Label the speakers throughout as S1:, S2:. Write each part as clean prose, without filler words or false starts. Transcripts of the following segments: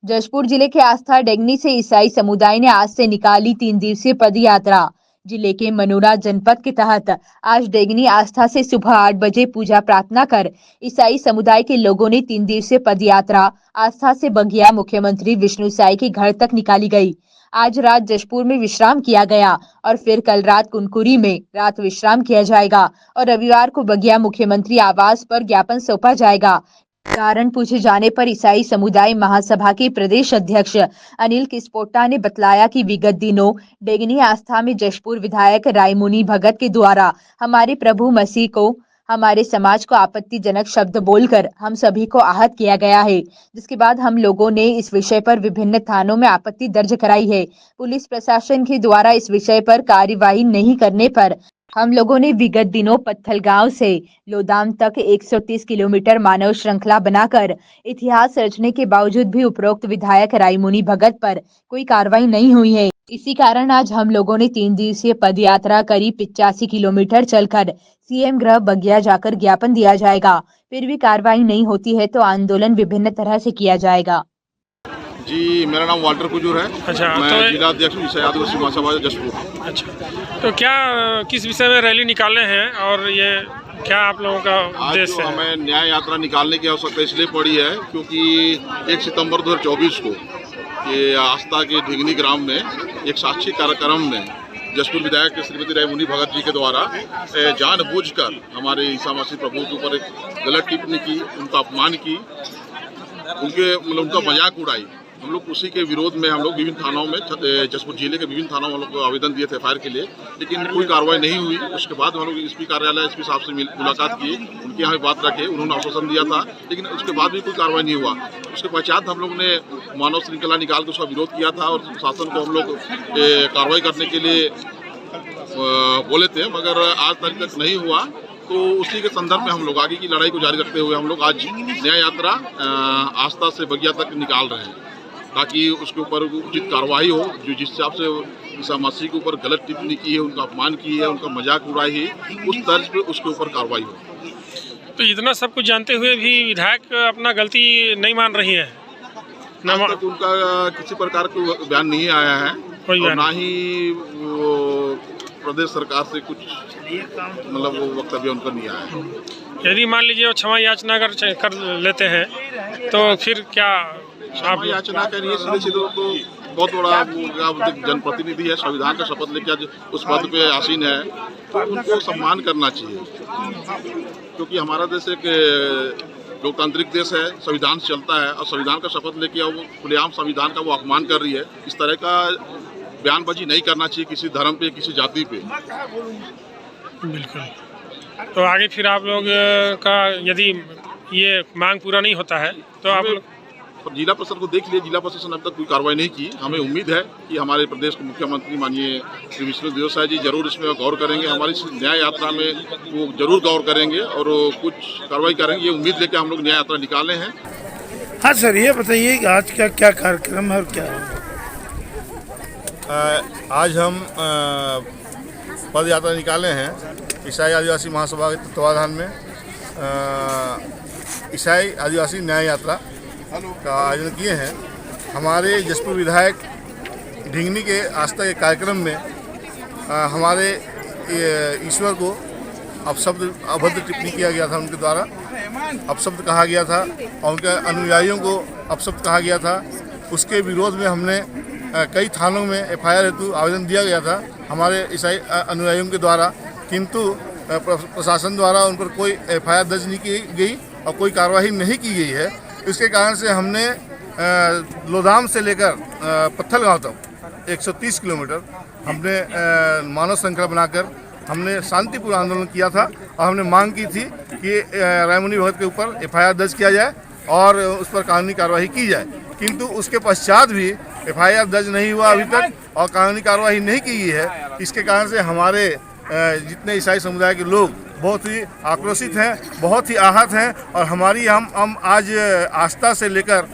S1: जशपुर जिले के आस्था डेगनी से ईसाई समुदाय ने आज से निकाली 3 दिवसीय पद यात्रा। जिले के मनोरा जनपद के तहत आज डेगनी आस्था से सुबह 8 बजे पूजा प्रार्थना कर ईसाई समुदाय के लोगों ने 3 दिवसीय पद यात्रा आस्था से बगिया मुख्यमंत्री विष्णु साई के घर तक निकाली गई। आज रात जशपुर में विश्राम किया गया और फिर कल रात कुनकुरी में रात विश्राम किया जाएगा और रविवार को बगिया मुख्यमंत्री आवास पर ज्ञापन सौंपा जाएगा। कारण पूछे जाने पर ईसाई समुदाय महासभा के प्रदेश अध्यक्ष अनिल किस्पोट्टा ने बतलाया कि विगत दिनों डेगनी आस्था में जशपुर विधायक रायमुनि भगत के द्वारा हमारे प्रभु मसीह को हमारे समाज को आपत्तिजनक शब्द बोलकर हम सभी को आहत किया गया है, जिसके बाद हम लोगों ने इस विषय पर विभिन्न थानों में आपत्ति दर्ज कराई है। पुलिस प्रशासन के द्वारा इस विषय पर कार्यवाही नहीं करने पर हम लोगों ने विगत दिनों पत्थलगांव से लोदाम तक 130 किलोमीटर मानव श्रृंखला बनाकर इतिहास रचने के बावजूद भी उपरोक्त विधायक रायमुनि भगत पर कोई कार्रवाई नहीं हुई है। इसी कारण आज हम लोगों ने 3 दिवसीय पद यात्रा करीब 85 किलोमीटर चलकर सीएम गृह बगिया जाकर ज्ञापन दिया जाएगा। फिर भी कार्रवाई नहीं होती है तो आंदोलन विभिन्न तरह से किया जाएगा।
S2: जी, मेरा नाम वाल्टर कुजूर है।
S3: अच्छा,
S2: मैं
S3: तो
S2: जिला अध्यक्ष ईसाई आदिवासी महासभा जशपुर।
S3: अच्छा, तो क्या किस विषय में रैली निकालने हैं और ये क्या आप लोगों का उद्देश्य है?
S2: हमें न्याय यात्रा निकालने की आवश्यकता इसलिए पड़ी है क्योंकि 1 सितंबर 2024 को ये आस्था के ढिगनी ग्राम में एक साक्षी कार्यक्रम में जशपुर विधायक श्रीमती रायमुनि भगत जी के द्वारा जानबूझकर हमारे ईसा मसीह प्रभु के ऊपर एक गलत टिप्पणी की, उनका अपमान की, उनका मजाक उड़ाई। हम लोग उसी के विरोध में हम लोग विभिन्न थानों में जशपुर जिले के विभिन्न थानों में हम लोग आवेदन दिए थे एफआईआर के लिए, लेकिन कोई कार्रवाई नहीं हुई। उसके बाद हम लोग एसपी कार्यालय एसपी साहब से मुलाकात की, उनके यहाँ बात रखे, उन्होंने आश्वासन दिया था, लेकिन उसके बाद भी कोई कार्रवाई नहीं हुआ। उसके पश्चात हम लोग ने मानव श्रृंखला निकाल कर उसका विरोध किया था और शासन को हम लोग कार्रवाई करने के लिए बोले थे, मगर आज तारीख तक नहीं हुआ। तो उसी के संदर्भ में हम लोग आगे की लड़ाई को जारी रखते हुए हम लोग आज न्याय यात्रा आस्था से बगिया तक निकाल रहे हैं, ताकि उसके ऊपर उचित कार्रवाई हो। जो जिस हिसाब से ईसा मसीह के ऊपर गलत टिप्पणी की है, उनका अपमान की है, उनका मजाक उड़ाई है, उस तर्ज पे उसके ऊपर कार्रवाई हो।
S3: तो इतना सब कुछ जानते हुए भी विधायक अपना गलती नहीं मान रही है?
S2: आज तक उनका किसी प्रकार का बयान नहीं आया है और ना ही प्रदेश सरकार से कुछ मतलब वो वक्तव्य उनका नहीं आया है।
S3: यदि मान लीजिए वो क्षमा याचना कर लेते हैं तो फिर क्या
S2: क्षमा याचना करिए? सीधे सीधे तो बहुत बड़ा जनप्रतिनिधि है, संविधान का शपथ लेके आज उस पद पे आसीन है, तो उनको सम्मान करना चाहिए, क्योंकि हमारा देश एक लोकतांत्रिक देश है, संविधान से चलता है और संविधान का शपथ लेके वो खुलेआम संविधान का वो अपमान कर रही है। इस तरह का बयानबाजी नहीं करना चाहिए किसी धर्म पे, किसी जाति पे।
S3: बिल्कुल। तो आगे फिर आप लोग का यदि ये मांग पूरा नहीं होता है तो आप
S2: जिला प्रशासन को देख लिए, जिला प्रशासन अब तक कोई कार्रवाई नहीं की। हमें उम्मीद है कि हमारे प्रदेश के मुख्यमंत्री माननीय श्री विष्णु साई जी जरूर इसमें गौर करेंगे, हमारी न्याय यात्रा में वो जरूर गौर करेंगे और कुछ कार्रवाई करेंगे। ये उम्मीद लेकर हम लोग न्याय यात्रा निकाले हैं।
S4: हाँ सर, ये बताइए कि आज का क्या कार्यक्रम है और क्या है?
S5: आज हम पद यात्रा निकाले हैं ईसाई आदिवासी महासभा के तत्वाधान में। ईसाई आदिवासी न्याय यात्रा का आयोजन किए हैं। हमारे जशपुर विधायक ढिंगनी के आस्था के कार्यक्रम में हमारे ईश्वर को अपशब्द अभद्र टिप्पणी किया गया था, उनके द्वारा अपशब्द कहा गया था और उनके अनुयायियों को अपशब्द कहा गया था। उसके विरोध में हमने कई थानों में एफआईआर हेतु आवेदन दिया गया था हमारे ईसाई अनुयायियों के द्वारा, किंतु प्रशासन द्वारा उन पर कोई एफआईआर दर्ज नहीं की गई और कोई कार्रवाई नहीं की गई है। इसके कारण से हमने लोदाम से लेकर पत्थलगांव तक 130 किलोमीटर हमने मानव श्रृंखला बनाकर हमने शांतिपूर्ण आंदोलन किया था और हमने मांग की थी कि रायमुनि भगत के ऊपर एफआईआर दर्ज किया जाए और उस पर कानूनी कार्रवाई की जाए, किंतु उसके पश्चात भी एफआईआर दर्ज नहीं हुआ अभी तक और कानूनी कार्रवाई नहीं की गई है। इसके कारण से हमारे जितने ईसाई समुदाय के लोग बहुत ही आक्रोशित हैं, बहुत ही आहत हैं और हमारी हम आज आस्था से लेकर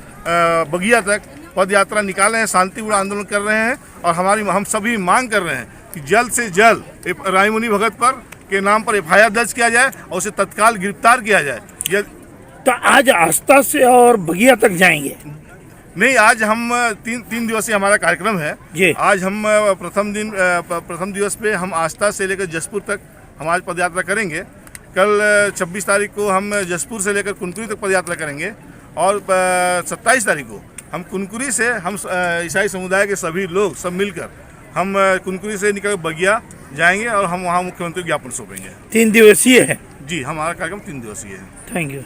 S5: बगिया तक पद यात्रा निकाले हैं, शांतिपूर्ण आंदोलन कर रहे हैं और हम सभी मांग कर रहे हैं कि जल्द से जल्द रायमुनि भगत पर के नाम पर एफआईआर दर्ज किया जाए और उसे तत्काल गिरफ्तार किया जाए।
S4: तो आज आस्था से और बगिया तक जाएंगे?
S5: नहीं, आज हम तीन दिवसीय हमारा कार्यक्रम है।
S4: जी।
S5: आज हम प्रथम दिवस पे हम आस्था से लेकर जसपुर तक हम आज पदयात्रा करेंगे। कल 26 तारीख को हम जसपुर से लेकर कुनकुरी तक पदयात्रा करेंगे और 27 तारीख को हम कुनकुरी से हम ईसाई समुदाय के सभी लोग सब मिलकर हम कुनकुरी से निकल बगिया जाएंगे और हम वहाँ मुख्यमंत्री ज्ञापन सौंपेंगे।
S4: 3 दिवसीय है।
S5: जी, हमारा कार्यक्रम 3 दिवसीय है।
S4: Thank you.